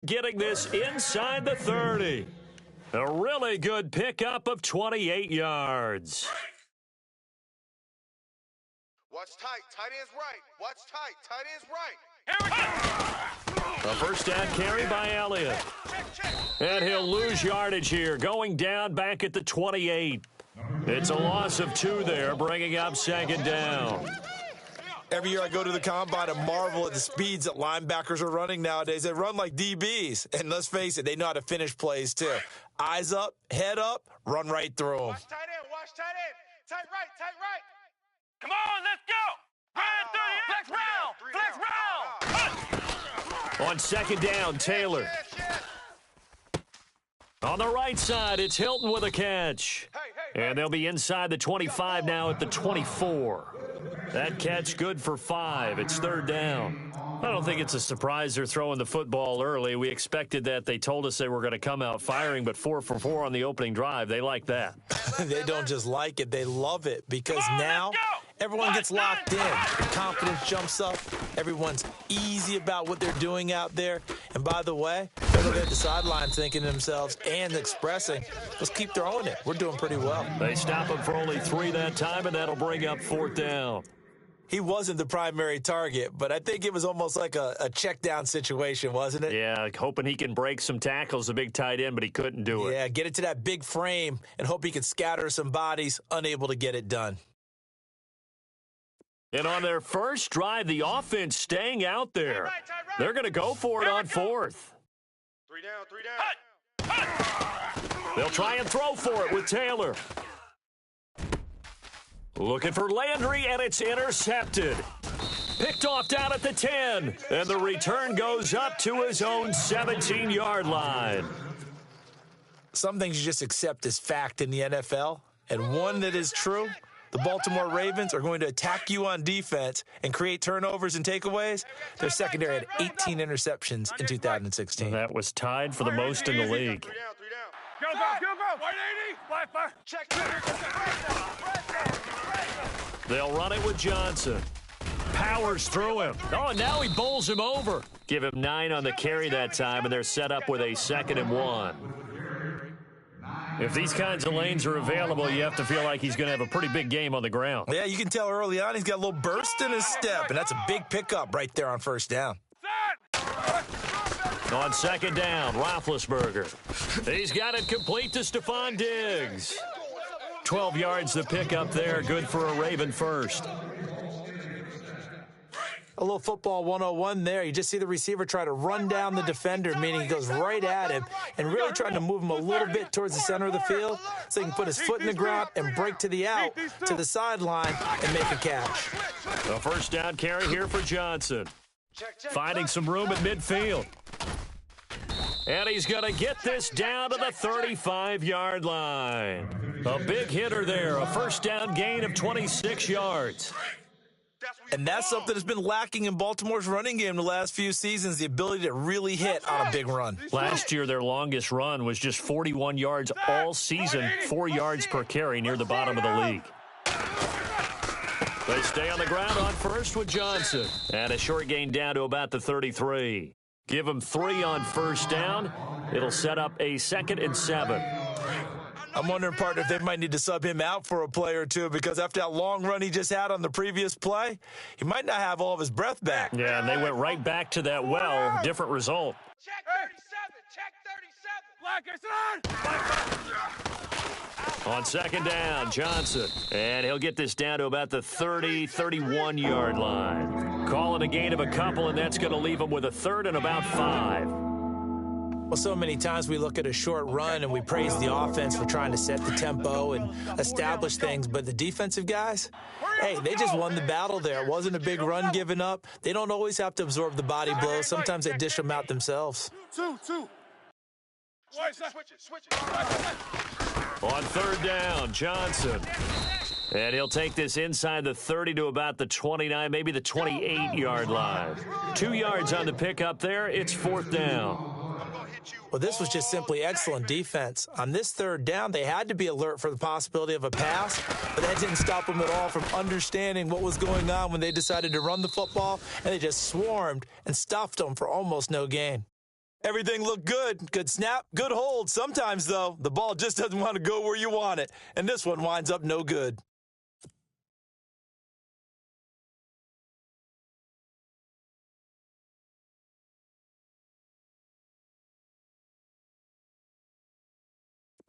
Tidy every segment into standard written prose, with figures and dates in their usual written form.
Getting this inside the 30. A really good pickup of 28 yards. Watch tight. Tight end's right. Watch tight. Tight end's right. A first down carry by Elliott. And he'll lose yardage here, going down back at the 28. It's a loss of 2 there, bringing up second down. Every year I go to the combine and marvel at the speeds that linebackers are running nowadays. They run like DBs. And let's face it, they know how to finish plays too. Eyes up, head up, run right through them. Watch tight end. Watch tight end. Tight right. Tight right. Come on, let's go. Flex round. On second down, Taylor. On the right side, it's Hilton with a catch. And they'll be inside the 25 now at the 24. That catch good for 5. It's third down. I don't think it's a surprise they're throwing the football early. We expected that. They told us they were going to come out firing, but 4 for 4 on the opening drive. They like that. They don't just like it. They love it because now everyone gets locked in. Confidence jumps up. Everyone's easy about what they're doing out there. And by the way, they're looking at the sideline thinking to themselves and expressing, let's keep throwing it. We're doing pretty well. They stop him for only 3 that time, and that'll bring up fourth down. He wasn't the primary target, but I think it was almost like a check down situation, wasn't it? Yeah, hoping he can break some tackles, a big tight end, but he couldn't do it. Yeah, get it to that big frame and hope he can scatter some bodies, unable to get it done. And on their first drive, the offense staying out there. They're going to go for it on fourth. 3 down. They'll try and throw for it with Taylor. Looking for Landry, and it's intercepted. Picked off down at the 10, and the return goes up to his own 17-yard line. Some things you just accept as fact in the NFL, and one that is true, the Baltimore Ravens are going to attack you on defense and create turnovers and takeaways. Their secondary had 18 interceptions in 2016. That was tied for the most in the league. 3 down. Go. 180. They'll run it with Johnson. Powers through him. Oh, and now he bowls him over. Give him 9 on the carry that time, and they're set up with a 2nd and 1. If these kinds of lanes are available, you have to feel like he's going to have a pretty big game on the ground. Yeah, you can tell early on he's got a little burst in his step, and that's a big pickup right there on first down. On second down, Roethlisberger. He's got it complete to Stephon Diggs. 12 yards to pick up there, good for a Raven first. A little football 101 there. You just see the receiver try to run down the defender, meaning he goes right at him and really trying to move him a little bit towards the center of the field so he can put his foot in the ground and break to the out, to the sideline, and make a catch. A first down carry here for Johnson. Finding some room at midfield. And he's going to get this down to the 35-yard line. A big hitter there, a first down gain of 26 yards. And that's something that's been lacking in Baltimore's running game the last few seasons, the ability to really hit on a big run. Last year, their longest run was just 41 yards all season, 4 yards per carry near the bottom of the league. They stay on the ground on first with Johnson. And a short gain down to about the 33. Give him 3 on first down. It'll set up a 2nd and 7. I'm wondering, partner, if they might need to sub him out for a play or two because after that long run he just had on the previous play, he might not have all of his breath back. Yeah, and they went right back to that well. Different result. Check 37. On second down, Johnson. And he'll get this down to about the 30, 31-yard line. Call it a gain of a couple, and that's going to leave him with a 3rd and about 5. Well, so many times we look at a short run and we praise the offense for trying to set the tempo and establish things, but the defensive guys, hey, they just won the battle there. It wasn't a big run given up. They don't always have to absorb the body blows. Sometimes they dish them out themselves. Switch it. On third down, Johnson. And he'll take this inside the 30 to about the 29, maybe the 28-yard line. 2 yards on the pickup there. It's 4th down. Well, this was just simply excellent defense. On this third down, they had to be alert for the possibility of a pass, but that didn't stop them at all from understanding what was going on when they decided to run the football, and they just swarmed and stuffed them for almost no gain. Everything looked good. Good snap, good hold. Sometimes, though, the ball just doesn't want to go where you want it. And this one winds up no good.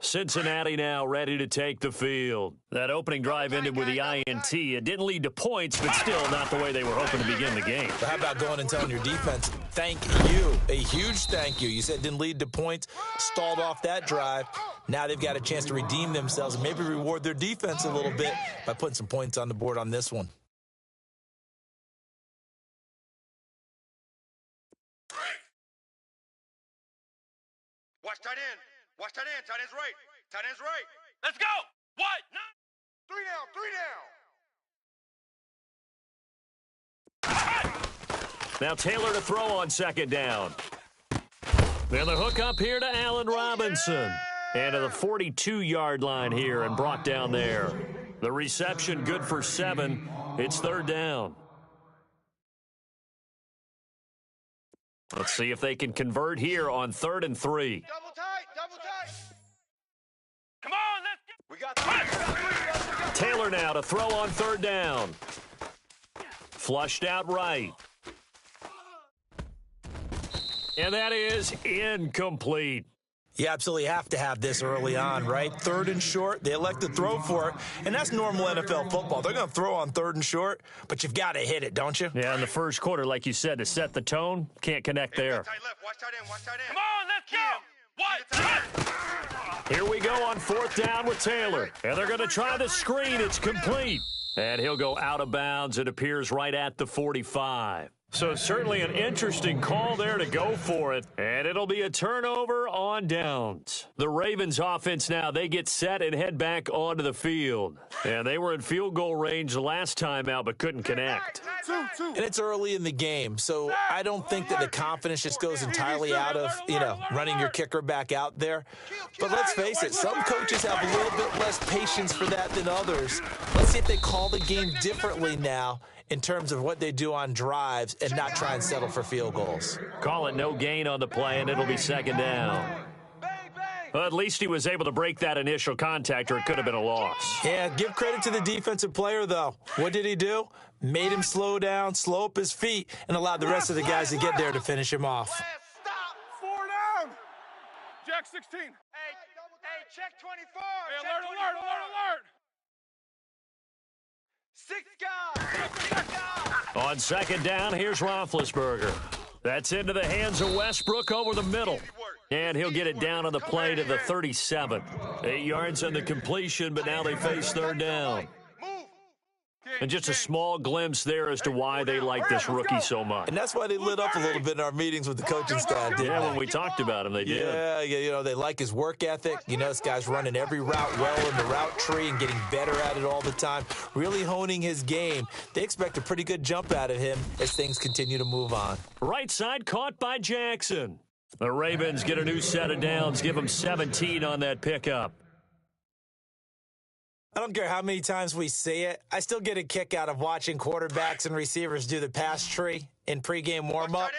Cincinnati now ready to take the field. That opening drive ended with the INT. It didn't lead to points, but still not the way they were hoping to begin the game. But how about going and telling your defense, thank you, a huge thank you. You said it didn't lead to points, stalled off that drive. Now they've got a chance to redeem themselves and maybe reward their defense a little bit by putting some points on the board on this one. Watch tight end. Watch tight end. Tight end's right. Tight end's right. Let's go. What? No. 3 down. 3 down. Now Taylor to throw on second down. And the hook up here to Allen Robinson. And to the 42-yard line here and brought down there. The reception good for 7. It's third down. Let's see if they can convert here on 3rd and 3. Double tight. Double tight. Come on, let's go. We got 3. We got 3. Taylor now to throw on 3rd down. Flushed out right. And that is incomplete. You absolutely have to have this early on, right? 3rd and short, they elect to throw for it, and that's normal NFL football. They're going to throw on 3rd and short, but you've got to hit it, don't you? Yeah, in the first quarter, like you said, to set the tone, can't connect there. Tight left. Watch tight end. Watch tight end. Come on, let's go. What? Here we go on 4th down with Taylor. And they're going to try the screen. It's complete. And he'll go out of bounds. It appears right at the 45. So certainly an interesting call there to go for it. And it'll be a turnover on downs. The Ravens offense now, they get set and head back onto the field. And they were in field goal range the last time out but couldn't connect. And it's early in the game, so I don't think that the confidence just goes entirely out of, running your kicker back out there. But let's face it, some coaches have a little bit less patience for that than others. Let's see if they call the game differently now in terms of what they do on drives and not try and settle for field goals. Call it no gain on the play, and it'll be 2nd down. Well, at least he was able to break that initial contact, or it could have been a loss. Yeah, give credit to the defensive player, though. What did he do? Made him slow down, slow up his feet, and allowed the rest of the guys to get there to finish him off. Stop. 4 down. Jack 16. Hey, check 24. Hey, Check alert, 24. alert. 6 guys. 6 guys. On 2nd down, here's Roethlisberger. That's into the hands of Westbrook over the middle. And he'll get it down on the play to the 37. 8 yards on the completion, but now they face 3rd down. And just a small glimpse there as to why they like this rookie so much. And that's why they lit up a little bit in our meetings with the coaching staff, didn't Yeah, they? when we talked about him, they did. Yeah, they like his work ethic. This guy's running every route well in the route tree and getting better at it all the time, really honing his game. They expect a pretty good jump out of him as things continue to move on. Right side caught by Jackson. The Ravens get a new set of downs, give them 17 on that pickup. I don't care how many times we see it. I still get a kick out of watching quarterbacks and receivers do the pass tree in pregame warm-up.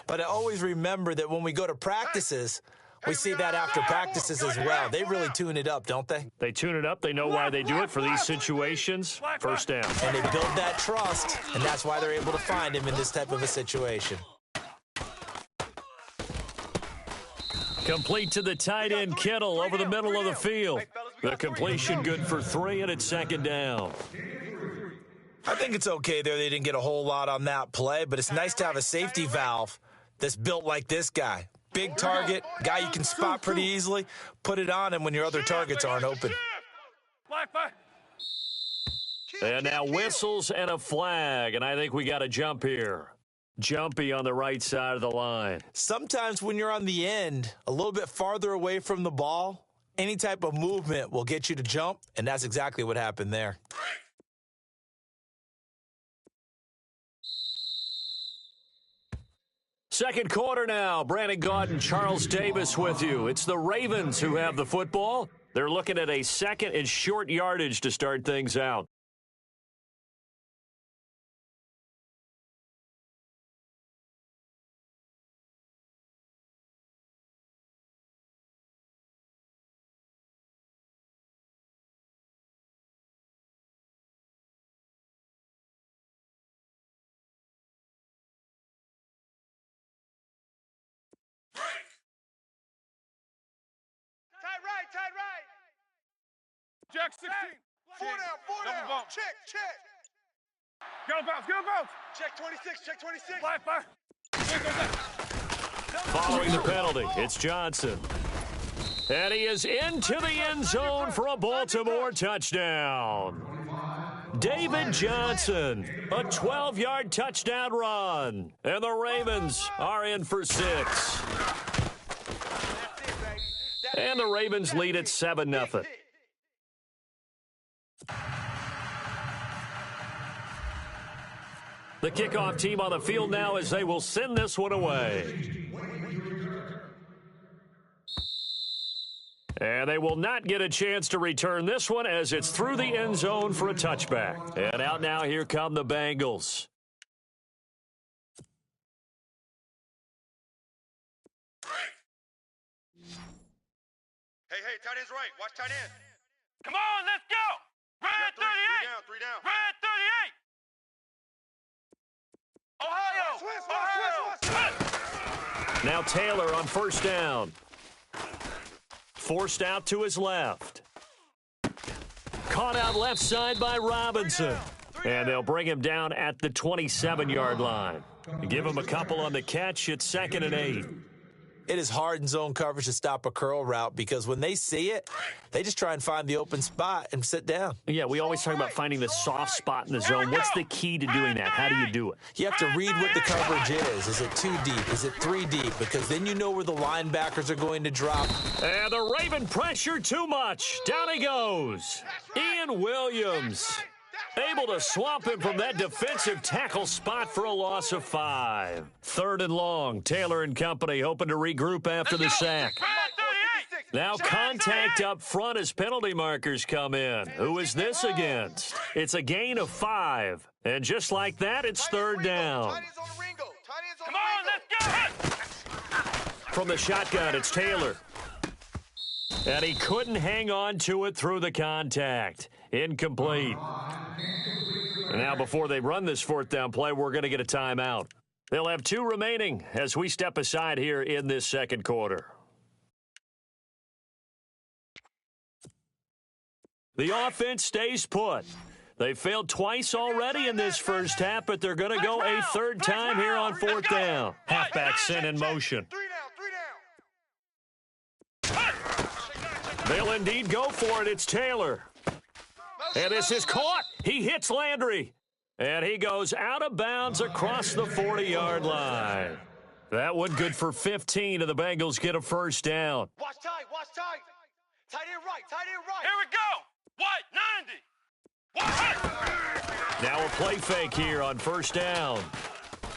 But I always remember that when we go to practices, we see that after practices as well. They really tune it up, don't they? They tune it up. They know why they do it for these situations. 1st down. And they build that trust, and that's why they're able to find him in this type of a situation. Complete to the tight end, Kittle, over the middle of the field. The completion good for 3, and it's 2nd down. I think it's okay there. They didn't get a whole lot on that play, but it's nice to have a safety valve that's built like this guy. Big target, guy you can spot pretty easily. Put it on him when your other targets aren't open. And now whistles and a flag, and I think we got a jump here. Jumpy on the right side of the line. Sometimes when you're on the end, a little bit farther away from the ball, any type of movement will get you to jump, and that's exactly what happened there. Second quarter now. Brandon Gaunt and Charles Davis with you. It's the Ravens who have the football. They're looking at a 2nd and short yardage to start things out. tight right. Jack 16. Four down, Double bump. Check. Go bounce, go bounce. Check 26. Fire. Following the penalty, it's Johnson. And he is into the end zone for a Baltimore touchdown. David Johnson, a 12-yard touchdown run. And the Ravens are in for 6. And the Ravens lead at 7-0. The kickoff team on the field now as they will send this one away. And they will not get a chance to return this one as it's through the end zone for a touchback. And out now, here come the Bengals. Hey, tight end's right. Watch tight end. Come on, let's go. Red 38. Three down. Red 38. Ohio. Swiss. Now Taylor on first down. Forced out to his left. Caught out left side by Robinson. And they'll bring him down at the 27-yard line. Give him a couple on the catch. It's 2nd and 8. It is hard in zone coverage to stop a curl route because when they see it, they just try and find the open spot and sit down. Yeah, we always talk about finding the soft spot in the zone. What's the key to doing that? How do you do it? You have to read what the coverage is. Is it 2 deep? Is it 3 deep? Because then you know where the linebackers are going to drop. And the Raven pressure too much. Down he goes. Ian Williams able to swamp him from that defensive tackle spot for a loss of 5. 3rd and long. Taylor and company hoping to regroup after the sack. Now contact up front as penalty markers come in. Who is this against? It's a gain of 5. And just like that, it's 3rd down. Come on, let's go. From the shotgun, it's Taylor. And he couldn't hang on to it through the contact. Incomplete. And now before they run this 4th down play, we're going to get a timeout. They'll have 2 remaining as we step aside here in this 2nd quarter. The offense stays put. They failed twice already in this first half, but they're going to go a 3rd time here on 4th down. Halfback sent in motion. They'll indeed go for it. It's Taylor. And this is caught. He hits Landry. And he goes out of bounds across the 40-yard line. That one good for 15, and the Bengals get a 1st down. Watch tight. Tight end right. Here we go. What? 90. What? Now a play fake here on 1st down.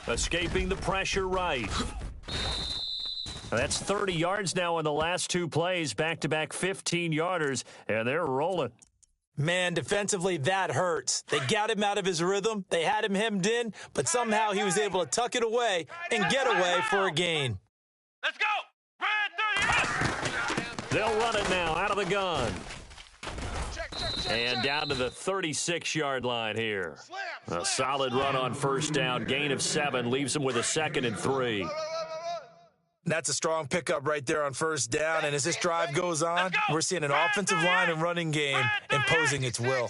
Escaping the pressure right. That's 30 yards now in the last 2 plays, back-to-back 15-yarders, and they're rolling. Man, defensively, that hurts. They got him out of his rhythm. They had him hemmed in, but somehow he was able to tuck it away and get away for a gain. Let's go. Red 38. They'll run it now out of the gun. And down to the 36-yard line here. A solid run on 1st down. Gain of 7 leaves them with a 2nd and 3. That's a strong pickup right there on 1st down, and as this drive goes on, we're seeing an offensive line and running game imposing its will.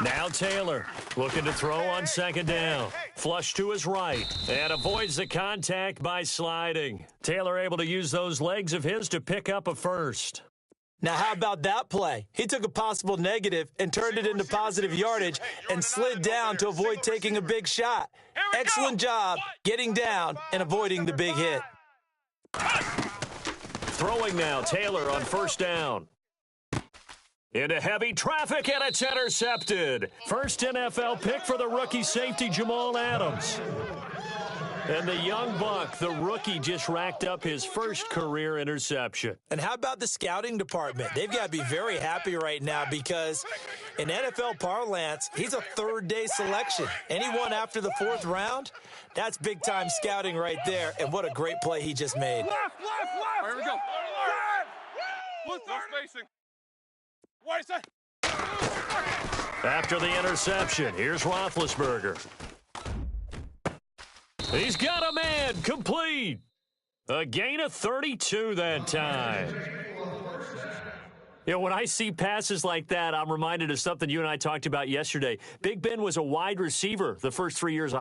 Now Taylor looking to throw on 2nd down. Flush to his right and avoids the contact by sliding. Taylor able to use those legs of his to pick up a 1st. Now, how about that play? He took a possible negative and turned it into positive yardage and slid down to avoid taking a big shot. Excellent job getting down and avoiding the big hit. Throwing now, Taylor on 1st down. Into heavy traffic, and it's intercepted. First NFL pick for the rookie safety, Jamal Adams. And the young buck, the rookie, just racked up his first career interception. And how about the scouting department? They've got to be very happy right now because in NFL parlance, he's a 3rd-day selection. Anyone after the 4th round, that's big-time scouting right there. And what a great play he just made. Left. Here we go. No spacing. What is that? After the interception, here's Roethlisberger. He's got a man, complete. A gain of 32 that time. You know, when I see passes like that, I'm reminded of something you and I talked about yesterday. Big Ben was a wide receiver the first 3 years.